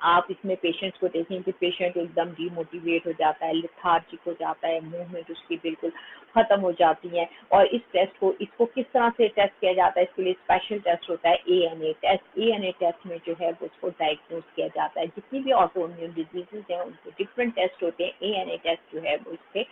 S1: आप इसमें पेशेंट्स को देखें कि पेशेंट एकदम डीमोटिवेट हो जाता है, लिथार्जिक हो जाता है, मूवमेंट उसकी बिल्कुल ख़त्म हो जाती हैं। और इस टेस्ट को इसको किस तरह से टेस्ट किया जाता है? इसके लिए स्पेशल टेस्ट होता है ANA टेस्ट। ANA टेस्ट में जो है उसको डायग्नोज किया जाता है। जितनी भी ऑटो इम्यून डिजीजेज हैं उनको डिफरेंट टेस्ट होते हैं। ANA टेस्ट जो है वो इसके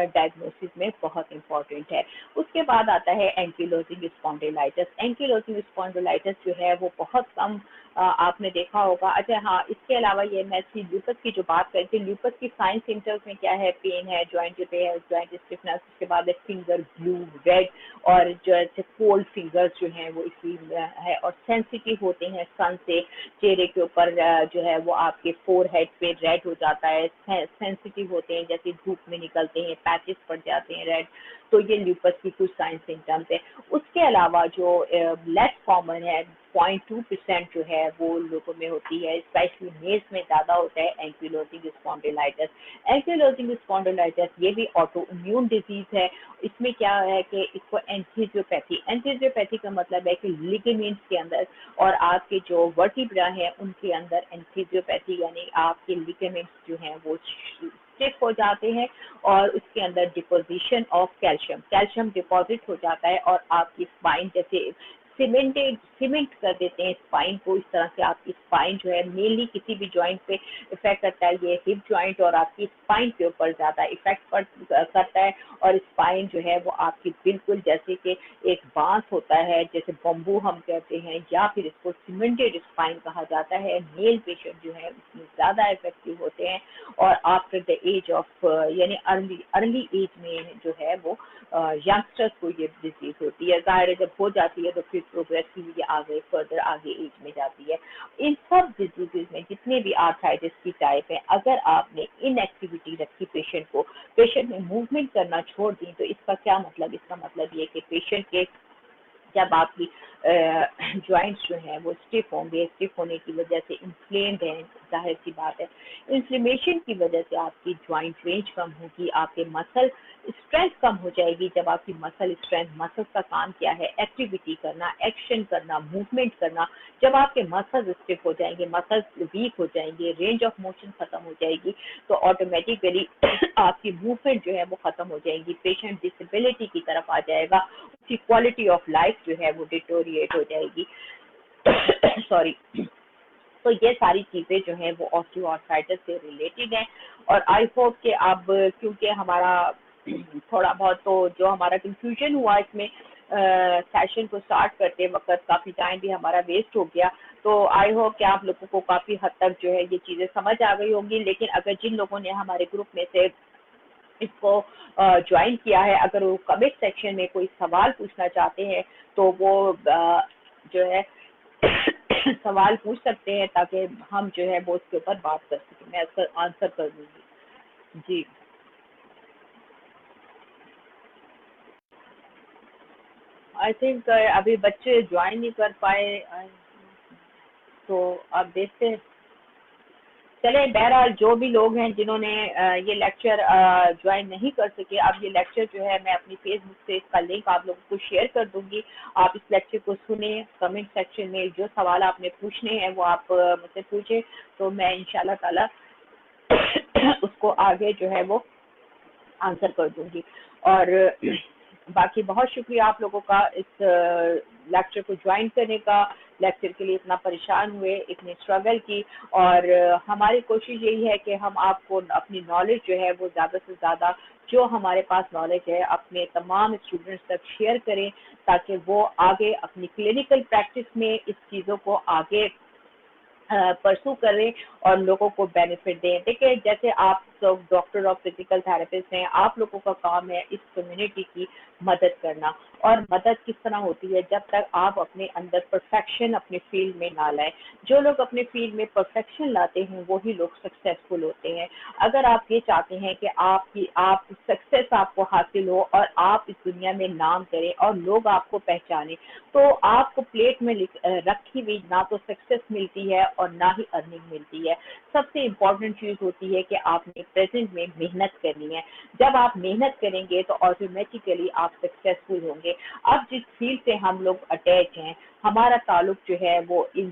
S1: डायग्नोसिस में बहुत इंपॉर्टेंट है। उसके बाद आता है एंकीलोजिंग स्पॉन्डिलाइटिस। एंकीलोजिंग स्पॉन्डिलाइटिस जो है वो बहुत कम आपने देखा होगा। अच्छा हाँ, इसके अलावा ये मैं ल्यूपस की जो बात करी थी, ल्यूपस की साइन सिम्टम्स में क्या है, पेन है, जॉइंट पे है, जॉइंट स्टिफनेस, उसके बाद फिंगर ब्लू रेड और जो है कोल्ड फिंगर्स जो हैं वो इसी है, और सेंसिटिव होते हैं सन से, चेहरे के ऊपर जो है वो आपके फोरहेड पे रेड हो जाता है, सेंसिटिव होते हैं, जैसे धूप में निकलते हैं पैचेस पड़ जाते हैं रेड, तो ये ल्यूपस की कुछ साइन सिम्टम्स है। उसके अलावा जो लेस कॉमन है, 0.2% जो है वो लोगों में होती है, स्पेशली मेल्स में ज़्यादा होता है, एंकिलोजिंग स्पॉन्डिलाइटिस। एंकिलोजिंग स्पॉन्डिलाइटिस ये भी ऑटो इम्यून डिजीज है। इसमें क्या है कि इसको एंथीजियोपैथी का मतलब है कि लिगामेंट्स के अंदर और आपके जो वर्टिब्रा है उनके अंदर एंथीजियोपैथी, यानी आपके लिगामेंट्स जो हैं वो स्टिफ हो जाते हैं और उसके अंदर डिपोजिशन ऑफ कैल्शियम डिपॉजिट हो जाता है और आपकी स्पाइन जैसे सीमेंट कर देते हैं स्पाइन को, इस तरह से आपकी स्पाइन जो है मेनली किसी भी जॉइंट पे इफेक्ट करता है, ये हिप जॉइंट और आपकी स्पाइन के ऊपर ज़्यादा इफेक्ट करता है, और स्पाइन जो है वो आपकी बिल्कुल जैसे कि एक बांस होता है, जैसे बम्बू हम कहते हैं, या फिर इसको सीमेंटेड स्पाइन कहा जाता है। मेल पेशेंट जो है उसमें ज़्यादा इफेक्टिव होते हैं और आफ्टर द एज ऑफ यानी अर्ली एज में जो है वो यंगस्टर्स को ये डिजीज होती है। ज़ाहिर है जब हो जाती है तो फिर प्रोग्रेसिवली आगे फर्दर आगे एज में जाती है। इन सब डिजीजेज में जितने भी आर्थराइटिस की टाइप है, अगर आपने इनएक्टिविटी रखी पेशेंट ने मूवमेंट करना छोड़ दी, तो इसका क्या मतलब, इसका मतलब ये कि पेशेंट के जब आपकी जॉइंट्स जो हैं वो स्टिफ होंगे, स्टिफ होने की वजह से इन्फ्लेम्ड है, जाहिर सी बात है इन्फ्लेमेशन की वजह से आपकी जॉइंट रेंज कम होगी, आपके मसल स्ट्रेंथ कम हो जाएगी। जब आपकी मसल स्ट्रेंथ, मसल का काम क्या है, एक्टिविटी करना, एक्शन करना, मूवमेंट करना, जब आपके मसल स्टिफ हो जाएंगे, मसल वीक हो जाएंगे, रेंज ऑफ मोशन खत्म हो जाएगी, तो ऑटोमेटिकली आपकी मूवमेंट जो है वो खत्म हो जाएगी, पेशेंट डिसेबिलिटी की तरफ आ जाएगा, उसकी क्वालिटी ऑफ लाइफ जो है वो डिटोरिएट हो जाएगी। सॉरी। तो ये सारी चीज़ें जो हैं वो ऑस्टियोआर्थराइटिस से रिलेटेड हैं, और आई होप कि अब क्योंकि हमारा थोड़ा बहुत तो जो हमारा कंफ्यूजन हुआ इसमें सेशन को स्टार्ट करते वक्त, काफ़ी टाइम भी हमारा वेस्ट हो गया, तो आई होप कि आप लोगों को काफ़ी हद तक जो है ये चीज़ें समझ आ गई होंगी। लेकिन अगर जिन लोगों ने हमारे ग्रुप में से इसको ज्वाइन किया है, अगर वो कमेंट सेक्शन में कोई सवाल पूछना चाहते हैं तो वो जो है सवाल पूछ सकते हैं, ताकि हम जो है वो उसके ऊपर बात कर सकें, मैं उसका आंसर कर दूंगी। जी। आई थिंक अभी बच्चे ज्वाइन नहीं कर पाए, तो अब देखते हैं। चले, बहरहाल जो भी लोग हैं जिन्होंने ये लेक्चर ज्वाइन नहीं कर सके, अब ये लेक्चर जो है मैं अपनी फेसबुक से इसका लिंक आप लोगों को शेयर कर दूंगी। आप इस लेक्चर को सुने, कमेंट सेक्शन में जो सवाल आपने पूछने हैं वो आप मुझसे पूछे, तो मैं इंशाल्लाह ताला उसको आगे जो है वो आंसर कर दूंगी। और बाकी बहुत शुक्रिया आप लोगों का इस लेक्चर को ज्वाइन करने का, लेक्चर के लिए इतना परेशान हुए, इतनी स्ट्रगल की, और हमारी कोशिश यही है कि हम आपको अपनी नॉलेज जो है वो ज़्यादा से ज़्यादा, जो हमारे पास नॉलेज है, अपने तमाम स्टूडेंट्स तक शेयर करें, ताकि वो आगे अपनी क्लिनिकल प्रैक्टिस में इस चीज़ों को आगे परसू करें और लोगों को बेनिफिट दें। देखिए, जैसे आप सब डॉक्टर और फिजिकल थेरेपिस्ट हैं, आप लोगों का काम है इस कम्युनिटी की मदद करना, और मदद किस तरह होती है, जब तक आप अपने अंदर परफेक्शन अपने फील्ड में ना लाएं। जो लोग अपने फील्ड में परफेक्शन लाते हैं वही लोग सक्सेसफुल होते हैं। अगर आप ये चाहते हैं कि आप सक्सेस आपको हासिल हो और आप इस दुनिया में नाम करें और लोग आपको पहचाने, तो आपको प्लेट में रखी हुई ना तो सक्सेस मिलती है और ना ही अर्निंग मिलती है। सबसे इम्पोर्टेंट चीज़ होती है कि आपने प्रेजेंट में मेहनत करनी है। जब आप मेहनत करेंगे तो ऑटोमेटिकली आप सक्सेसफुल होंगे। अब जिस फील्ड से हम लोग अटैच हैं, हमारा ताल्लुक जो है वो इस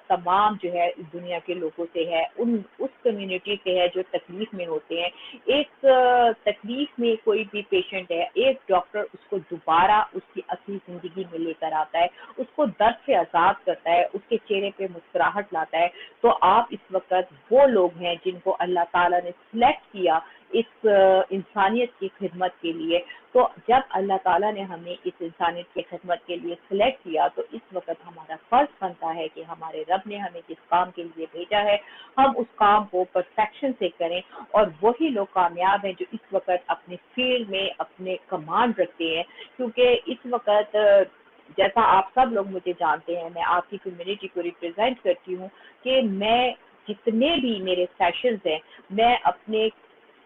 S1: तमाम जो है इस दुनिया के लोगों से है, उस कम्युनिटी से है जो तकलीफ में होते हैं। एक तकलीफ में कोई भी पेशेंट है, एक डॉक्टर उसको दोबारा उसकी असली ज़िंदगी में लेकर आता है, उसको दर्द से आज़ाद करता है, उसके चेहरे पे मुस्कुराहट लाता है। तो आप इस वक्त वो लोग हैं जिनको अल्लाह ताला ने सिलेक्ट किया इस इंसानियत की खिदमत के लिए। तो जब अल्लाह ताला ने हमें इस इंसानियत की खिदमत के लिए सिलेक्ट किया, तो इस वक्त हमारा फ़र्ज़ बनता है कि हमारे रब ने हमें जिस काम के लिए भेजा है, हम उस काम को परफेक्शन से करें। और वही लोग कामयाब हैं जो इस वक्त अपने फील्ड में अपने कमांड रखते हैं, क्योंकि इस वक्त जैसा आप सब लोग मुझे जानते हैं, मैं आपकी कम्युनिटी को रिप्रेजेंट करती हूँ कि मैं जितने भी मेरे सेशंस हैं,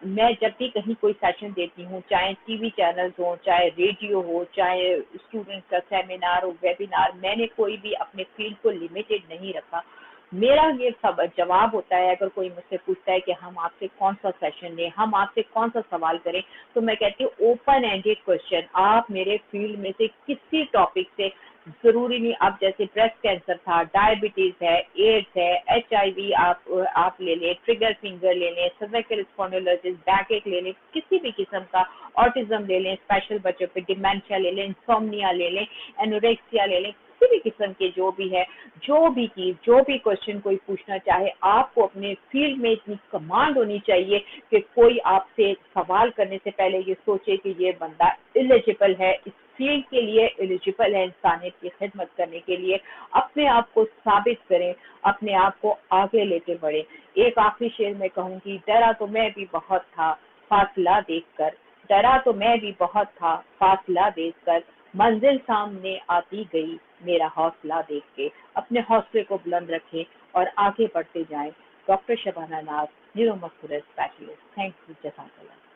S1: मैं जब भी कहीं कोई सेशन देती हूँ, चाहे टीवी चैनल्स हो, चाहे रेडियो हो, चाहे स्टूडेंट्स का सेमिनार हो, वेबिनार, मैंने कोई भी अपने फील्ड को लिमिटेड नहीं रखा। मेरा ये सब जवाब होता है, अगर कोई मुझसे पूछता है कि हम आपसे कौन सा सेशन लें, हम आपसे कौन सा सवाल करें, तो मैं कहती हूँ ओपन एंडेड क्वेश्चन, आप मेरे फील्ड में से किसी टॉपिक से, जरूरी नहीं, अब जैसे ब्रेस्ट कैंसर था, डायबिटीज है, एड्स है, HIV आप ले लें, ट्रिगर फिंगर ले लें, सर्वाइकल स्पॉन्डिलोसिस, बैकएक ले लें, किसी भी किस्म का, ऑटिज्म ले लें, स्पेशल बच्चों पे डिमेंशिया ले लें, इंसोम्निया ले लें, एनोरेक्सिया ले लें, किसी भी किस्म के जो भी है, जो भी चीज, जो भी क्वेश्चन कोई पूछना चाहे, आपको अपने फील्ड में इतनी कमांड होनी चाहिए कि कोई आपसे सवाल करने से पहले ये सोचे कि ये बंदा एलिजिबल है, इस फील्ड के लिए एलिजिबल है, इंसानियत की खिदमत करने के लिए। अपने आप को साबित करें, अपने आप को आगे लेके बढ़े। एक आखिरी शेर में कहूंगी, डरा तो मैं भी बहुत था फासला देखकर, डरा तो मैं भी बहुत था फासला देखकर, मंजिल सामने आती गई मेरा हौसला देख के। अपने हौसले को बुलंद रखें और आगे बढ़ते जाएं। Doctor Shabana Naz, neuromuscular specialist. Thank you, जज़ाकल्लाह।